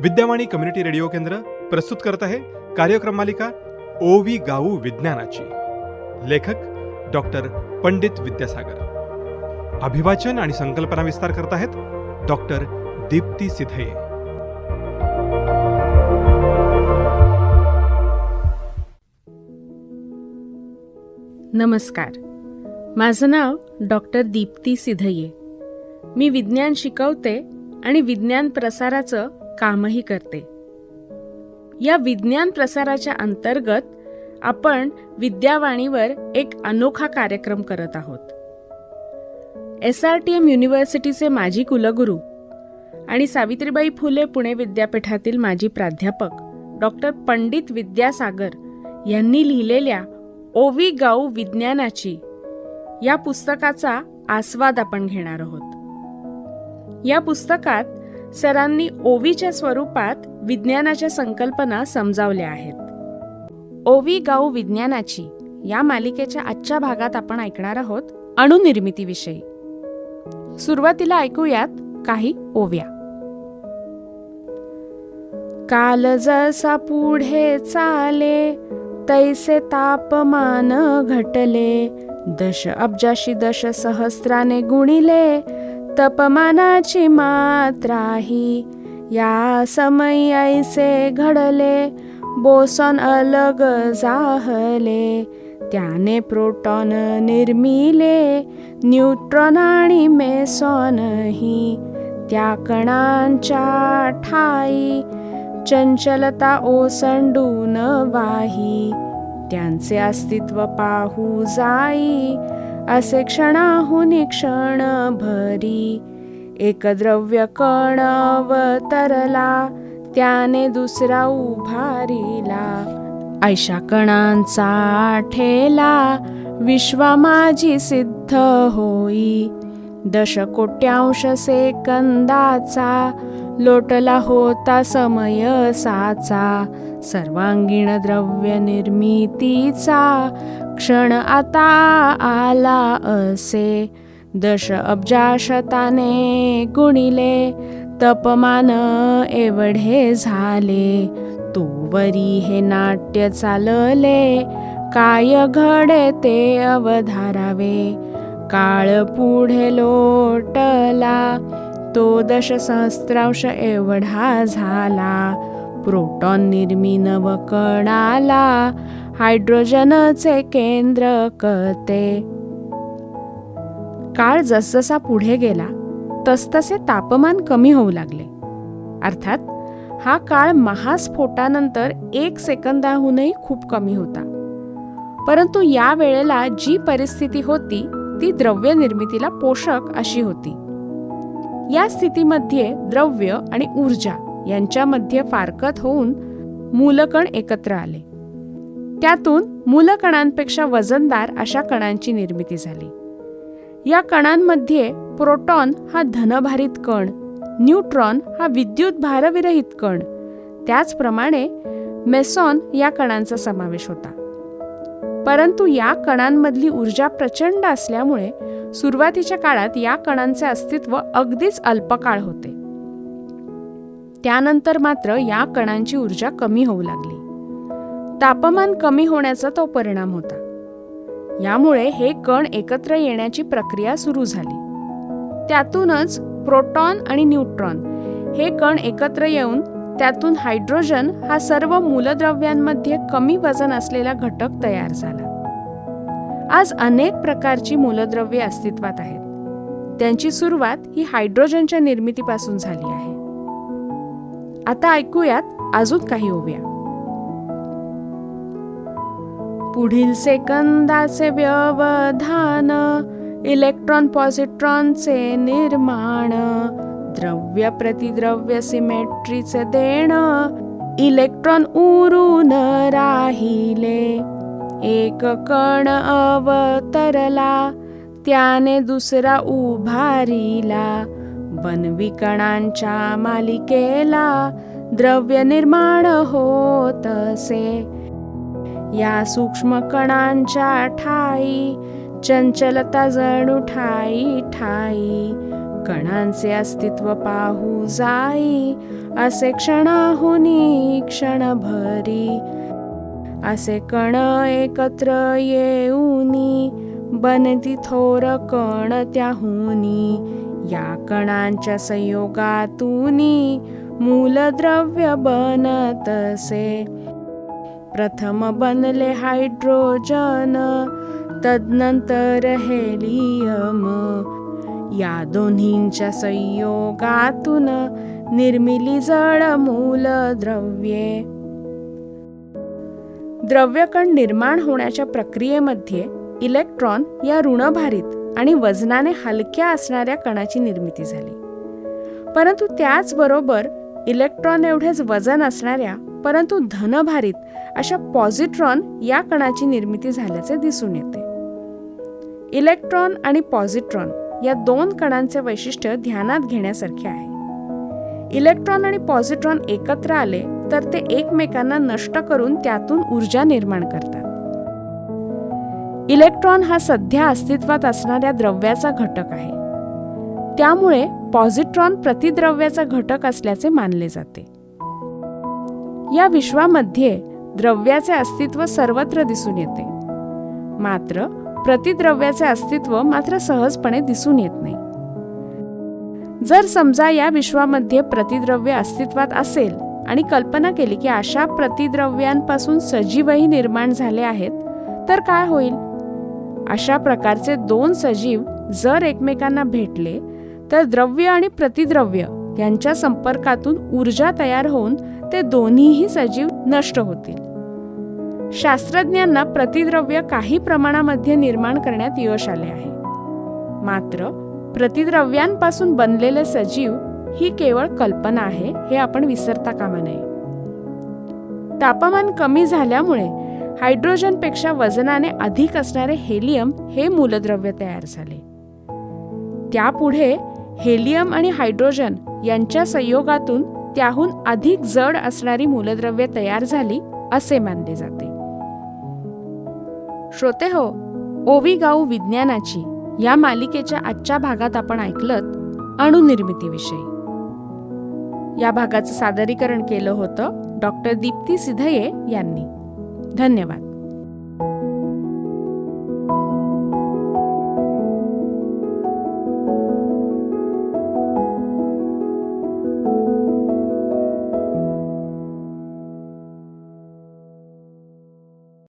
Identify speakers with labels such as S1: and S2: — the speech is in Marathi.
S1: विद्यावाणी कम्युनिटी रेडिओ केंद्र प्रस्तुत करत आहे कार्यक्रम मालिका ओवी गाऊ विज्ञानाची. लेखक डॉक्टर पंडित विद्यासागर. अभिवाचन आणि संकल्पना विस्तार करत आहेत डॉक्टर दीप्ती सिधये.
S2: नमस्कार, माझं नाव डॉक्टर दीप्ती सिधये. मी विज्ञान शिकवते आणि विज्ञान प्रसाराचं कामही करते. या विज्ञान प्रसाराच्या अंतर्गत आपण विद्यावाणीवर एक अनोखा कार्यक्रम करत आहोत. SRTM युनिव्हर्सिटीचे माजी कुलगुरू आणि सावित्रीबाई फुले पुणे विद्यापीठातील माजी प्राध्यापक डॉक्टर पंडित विद्यासागर यांनी लिहिलेल्या ओवी गाऊ विज्ञानाची या पुस्तकाचा आस्वाद आपण घेणार आहोत. या पुस्तकात सरांनी ओवीच्या स्वरूपात विज्ञानाच्या संकल्पना समजावल्या आहेत. ओवी गाऊ विज्ञानाची या मालिकेच्या आजच्या भागात आपण ऐकणार आहोत अणुनिर्मितीविषयी. सुरुवातीला ऐकूयात काही ओव्या. काल जसा पुढे चाले तैसे तापमान घटले, दश अब्जाशी दश सहस्राने गुणिले तापमानाची मात्राही, या समय ऐसे घडले बोसॉन अलग जाहले, त्याने प्रोटॉन निर्मिले न्यूट्रॉन आणि मेसॉनही, त्या कणांच्या ठाई चंचलता ओसंडून वाही, त्यांचे अस्तित्व पाहू जाई असे क्षणाहून क्षण भरी, एक द्रव्य कण अवतरला त्याने दुसरा उभारिला, ऐशा कणांचा ठेला विश्वा माझी सिद्ध होई, दशकोट्यांश सेकंदाचा लोटला होता समय साचा, सर्वांगीण द्रव्य निर्मितीचा क्षण आता आला असे, दश अब्जाशताने गुणिले तापमान एवढे झाले, तोवरी हे नाट्य चालले काय घडे ते अवधारावे, काळ पुढे लोटला तो दशसहस्रांश एवढा झाला, प्रोटॉन निर्मी नवकणाला हायड्रोजनचे केंद्र कते. काळ जसजसा पुढे गेला तसतसे तापमान कमी होऊ लागले. अर्थात हा काळ महास्फोटानंतर 1 सेकंदाहूनही खूप कमी होता. परंतु या वेळेला जी परिस्थिती होती ती द्रव्य निर्मितीला पोषक अशी होती. या स्थितीमध्ये द्रव्य आणि ऊर्जा यांच्यामध्ये फारकत होऊन मूलकण एकत्र आले. त्यातून मूलकणांपेक्षा वजनदार अशा कणांची निर्मिती झाली. या कणांमध्ये प्रोटॉन हा धनभारित कण, न्यूट्रॉन हा विद्युत भारविरहित कण, त्याचप्रमाणे मेसॉन या कणांचा समावेश होता. परंतु या कणांमधली ऊर्जा प्रचंड असल्यामुळे सुरुवातीच्या काळात या कणांचे अस्तित्व अगदीच अल्पकाळ होते. त्यानंतर मात्र या कणांची ऊर्जा कमी होऊ लागली. तापमान कमी होण्याचा तो परिणाम होता. यामुळे हे कण एकत्र येण्याची प्रक्रिया सुरू झाली. त्यातूनच प्रोटॉन आणि न्यूट्रॉन हे कण एकत्र येऊन त्यातून हायड्रोजन हा सर्व मूलद्रव्यांमध्ये कमी वजन असलेला घटक तयार झाला. आज अनेक प्रकारची मूलद्रव्ये अस्तित्वात आहेत. त्यांची सुरुवात ही हायड्रोजनच्या निर्मितीपासून झाली आहे. आता ऐकूयात अजून काही ओव्या. पुढील सेकंदाचे व्यवधान, इलेक्ट्रॉन पॉझिट्रॉनचे निर्माण, द्रव्य प्रतिद्रव्य सिमेट्रीचे देणं, इलेक्ट्रॉन उरून राहिले, एक कण अवतरला त्याने दुसरा उभारिला, बनवी कणांच्या मालिकेला द्रव्य निर्माण होत असे, या सूक्ष्म कणांच्या ठाई चंचलता जणू ठाई ठाई, कणांचे अस्तित्व पाहू जाई, असे क्षणाहुनी क्षणभरी. असे कण एकत्र येऊनी, बनती थोर कण त्याहुनी. या कणांच्या संयोगातूनी मूलद्रव्य बनतसे. प्रथम बनले हायड्रोजन, तदनंतर हेलियम. या दोन्हींच्या संयोगातून निर्मिली जड मूलद्रव्ये. द्रव्यकण निर्माण होण्याच्या प्रक्रियेमध्ये इलेक्ट्रॉन या ऋणभारित आणि वजनाने हलक्या असणाऱ्या कणाची निर्मिती झाली. परंतु त्याचबरोबर इलेक्ट्रॉन एवढेच वजन असणाऱ्या परंतु धनभारित अशा पॉझिट्रॉन या कणाची निर्मिती झाल्याचे दिसून येते. इलेक्ट्रॉन आणि पॉझिट्रॉन या दोन कणांचे वैशिष्ट्य ध्यानात घेण्यासारखे आहे. इलेक्ट्रॉन आणि पॉझिट्रॉन एकत्र आले तर ते एकमेकांना नष्ट करून त्यातून ऊर्जा निर्माण करतात. इलेक्ट्रॉन हा सध्या अस्तित्वात असणाऱ्या द्रव्याचा घटक आहे. त्यामुळे पॉझिट्रॉन प्रतिद्रव्याचा घटक असल्याचे मानले जाते. या विश्वामध्ये द्रव्याचे अस्तित्व सर्वत्र दिसून येते, मात्र प्रतिद्रव्याचे अस्तित्व मात्र सहजपणे दिसून येत नाही. जर समजा या विश्वामध्ये प्रतिद्रव्य अस्तित्वात असेल आणि कल्पना केली की अशा प्रतिद्रव्यांपासून सजीवही निर्माण झाले आहेत, तर काय होईल? अशा प्रकारचे दोन सजीव जर एकमेकांना भेटले तर द्रव्य आणि प्रतिद्रव्य यांच्या संपर्कातून ऊर्जा तयार होऊन ते दोन्हीही सजीव नष्ट होतील. शास्त्रज्ञांना प्रतिद्रव्य काही प्रमाणामध्ये निर्माण करण्यात यश आले आहे, मात्र प्रतिद्रव्यांपासून बनलेले सजीव ही केवळ कल्पना आहे हे आपण विसरता कामा नये. तापमान कमी झाल्यामुळे हायड्रोजनपेक्षा वजनाने अधिक असणारे हेलियम हे मूलद्रव्य तयार झाले. त्यापुढे हेलियम आणि हायड्रोजन यांच्या संयोगातून त्याहून अधिक जड असणारी मूलद्रव्य तयार झाली असे मानले जाते. श्रोते हो, ओवी गाऊ विज्ञानाची या मालिकेच्या आजच्या भागात आपण ऐकलत अणुनिर्मितीविषयी. या भागाचं सादरीकरण केलं होतं डॉक्टर दीप्ती सिधये यांनी. धन्यवाद.